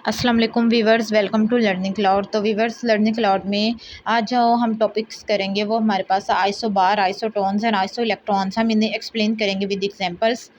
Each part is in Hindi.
अस्सलाम वालेकुम viewers, welcome to Learning Cloud. तो वीवर्स, लर्निंग क्लाउड में आज जो हम टॉपिक्स करेंगे वो हमारे पास isobars, isotones and isoelectrons. हम इन्हें एक्सप्लेन करेंगे विद एग्जांपल्स।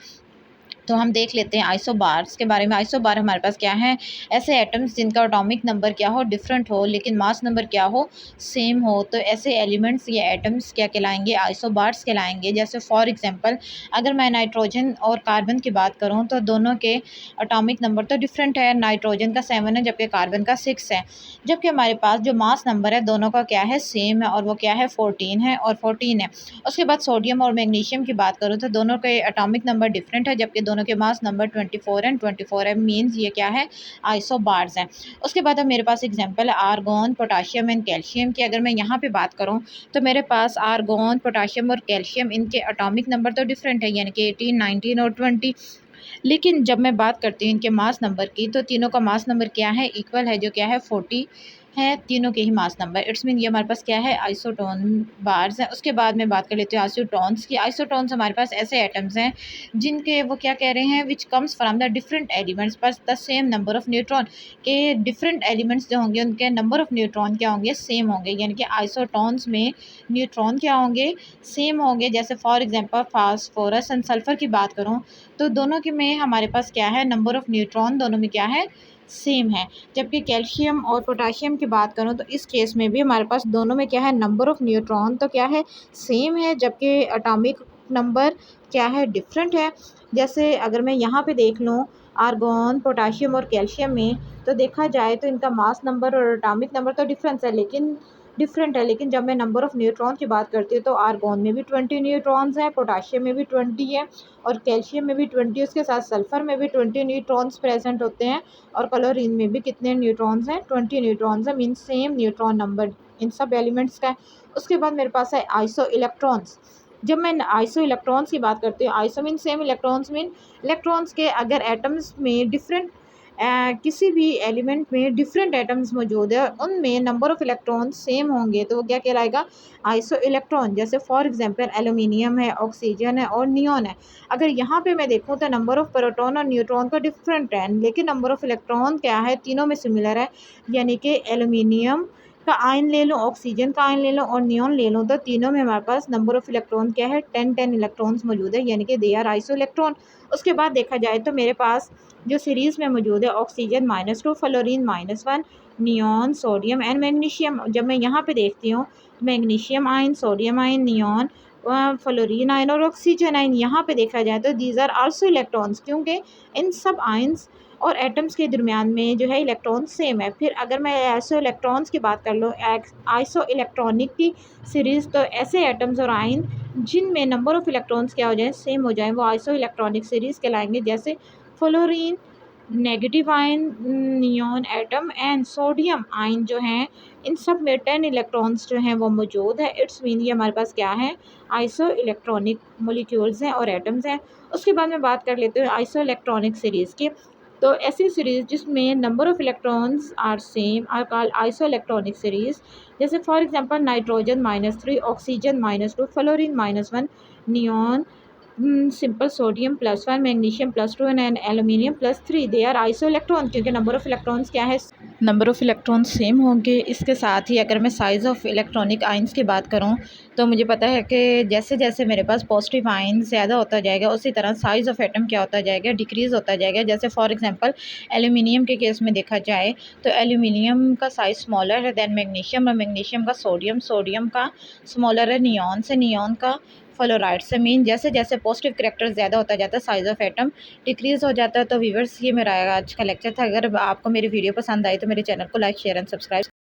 तो हम देख लेते हैं आइसोबार्स के बारे में। आइसोबार हमारे पास क्या है? ऐसे एटम्स जिनका एटॉमिक नंबर क्या हो, डिफरेंट हो, लेकिन मास नंबर क्या हो, सेम हो। तो ऐसे एलिमेंट्स या एटम्स क्या कहलाएंगे? आइसोबार्स कहलाएंगे। जैसे फॉर एग्जांपल अगर मैं नाइट्रोजन और कार्बन की बात करूं तो दोनों के एटॉमिक नंबर तो डिफरेंट है। नाइट्रोजन का 7 है जबकि कार्बन का 6 है। जबकि हमारे पास जो मास नंबर है दोनों का क्या है? सेम है, और वो क्या है? 14 है और 14 है। उसके बाद सोडियम और मैग्नीशियम की बात करूँ तो दोनों के एटॉमिक नंबर डिफरेंट है जबकि दोनों के मास नंबर 24 एंड 24 है। मीन्स ये क्या है? आइसोबार्स हैं। उसके बाद अब मेरे पास एग्जांपल है आर्गोन, पोटाशियम एंड कैल्शियम की। अगर मैं यहाँ पे बात करूँ तो मेरे पास आर्गोन, पोटाशियम और कैल्शियम, इनके एटॉमिक नंबर तो डिफरेंट है, यानी कि 18, 19 और 20। लेकिन जब मैं बात करती हूँ इनके मास नंबर की तो तीनों का मास नंबर क्या है? इक्वल है, जो क्या है? 40 है तीनों के ही मास नंबर। इट्स मीन ये हमारे पास क्या है? आइसोटोन बार्स हैं। उसके बाद में बात कर लेते हैं आइसोटोन्स की। आइसोटोन्स हमारे पास ऐसे एटम्स हैं जिनके वो क्या कह रहे हैं? Which comes from the different elements पर the same number of neutron. के डिफरेंट एलिमेंट्स जो होंगे उनके नंबर ऑफ न्यूट्रॉन क्या होंगे? सेम होंगे। यानी कि आइसोटोन्स में न्यूट्रॉन क्या होंगे? सेम होंगे। जैसे for example phosphorus and sulphur की बात करूँ तो दोनों के में हमारे पास क्या है? नंबर ऑफ़ न्यूट्रॉन दोनों में क्या है? सेम है। जबकि कैल्शियम और पोटाशियम की बात करूँ तो इस केस में भी हमारे पास दोनों में क्या है? नंबर ऑफ़ न्यूट्रॉन तो क्या है? सेम है, जबकि एटॉमिक नंबर क्या है? डिफरेंट है। जैसे अगर मैं यहाँ पे देख लूँ आर्गॉन, पोटाशियम और कैल्शियम में, तो देखा जाए तो इनका मास नंबर और एटॉमिक नंबर तो डिफरेंट है, लेकिन जब मैं नंबर ऑफ़ न्यूट्रॉन की बात करती हूँ तो आर्गॉन में भी 20 न्यूट्रॉन्स हैं, पोटाशियम में भी 20 है और कैल्शियम में भी 20। उसके साथ सल्फर में भी 20 न्यूट्रॉन्स प्रेजेंट होते हैं और क्लोरीन में भी कितने न्यूट्रॉन्स हैं? 20 न्यूट्रॉन्स हैं। Mean same neutron number in सब एलिमेंट्स का है। उसके बाद मेरे पास है आइसो इलेक्ट्रॉन्स। जब मैं आइसो इलेक्ट्रॉन्स की बात करती हूँ, iso mean same, electrons mean electrons के अगर एटम्स में डिफरेंट किसी भी एलिमेंट में डिफरेंट एटम्स मौजूद है उनमें नंबर ऑफ़ इलेक्ट्रॉन सेम होंगे तो वो क्या कहलाएगा? Iso electron. जैसे फॉर एग्जांपल एल्यूमिनियम है, ऑक्सीजन है और नियॉन है। अगर यहाँ पे मैं देखूँ तो नंबर ऑफ़ प्रोटॉन और न्यूट्रॉन का डिफरेंट है, लेकिन नंबर ऑफ़ इलेक्ट्रॉन क्या है? तीनों में सिमिलर है। यानी कि एल्यूमिनियम का आयन ले लूँ, ऑक्सीजन का आयन ले लूँ और नियॉन ले लूँ तो तीनों में हमारे पास नंबर ऑफ़ इलेक्ट्रॉन क्या है? 10 इलेक्ट्रॉन्स मौजूद है, यानी कि दे आर आइसो इलेक्ट्रॉन। उसके बाद देखा जाए तो मेरे पास जो सीरीज़ में मौजूद है oxygen -2, fluorine -1, neon, sodium and magnesium. जब मैं यहाँ पे देखती हूँ magnesium ion, sodium ion, neon, fluorine ion और ऑक्सीजन आयन, यहाँ पे देखा जाए तो दीज आर आल्सो इलेक्ट्रॉन्स, क्योंकि इन सब आयन्स और एटम्स के दरमियान में जो है इलेक्ट्रॉन सेम है। फिर अगर मैं आइसो इलेक्ट्रॉन्स की बात कर लूँ, आइसो इलेक्ट्रॉनिक की सीरीज़, तो ऐसे एटम्स और आयन जिनमें नंबर ऑफ़ इलेक्ट्रॉन्स क्या हो जाए? सेम हो जाए, वो आइसो इलेक्ट्रॉनिक सीरीज़ कहलाएंगे। जैसे fluorine negative ion, neon atom and sodium ion जो हैं इन सब में 10 इलेक्ट्रॉन्स जो हैं वो मौजूद है। इट्स मीन ये हमारे पास क्या है? आइसो इलेक्ट्रॉनिक मोलिक्यूल्स हैं और एटम्स हैं। उसके बाद में बात कर लेते हैं आइसो इलेक्ट्रॉनिक सीरीज़ की। तो ऐसी सीरीज़ जिसमें number of electrons are same are called isoelectronic series. जैसे for example nitrogen -3, oxygen -2, fluorine -1, neon simple sodium +1, magnesium +2 and aluminium +3। They are iso electron, क्योंकि नंबर ऑफ़ इलेक्ट्रॉन्स क्या है? नंबर ऑफ़ इलेक्ट्रॉन सेम होंगे। इसके साथ ही अगर मैं साइज़ ऑफ़ इलेक्ट्रॉनिक आयन्स की बात करूं तो मुझे पता है कि जैसे जैसे मेरे पास पॉजिटिव आयन ज़्यादा होता जाएगा उसी तरह साइज़ ऑफ़ एटम क्या होता जाएगा? डिक्रीज़ होता जाएगा। जैसे फॉर एग्जांपल एल्यूमिनियम के केस में देखा जाए तो एल्यूमिनियम का साइज़ स्मॉलर है दैन मैग्नीशियम, और मैग्नीशियम का सोडियम का स्मॉलर है नियॉन से, नियॉन का फ्लोराइड से। मीन जैसे जैसे पॉजिटिव करैक्टर ज़्यादा होता जाता है साइज़ ऑफ़ एटम डिक्रीज़ हो जाता है। तो व्यूअर्स, ये मेरा आज का लेक्चर था। अगर आपको मेरी वीडियो पसंद आई तो मेरे चैनल को लाइक, शेयर एंड सब्सक्राइब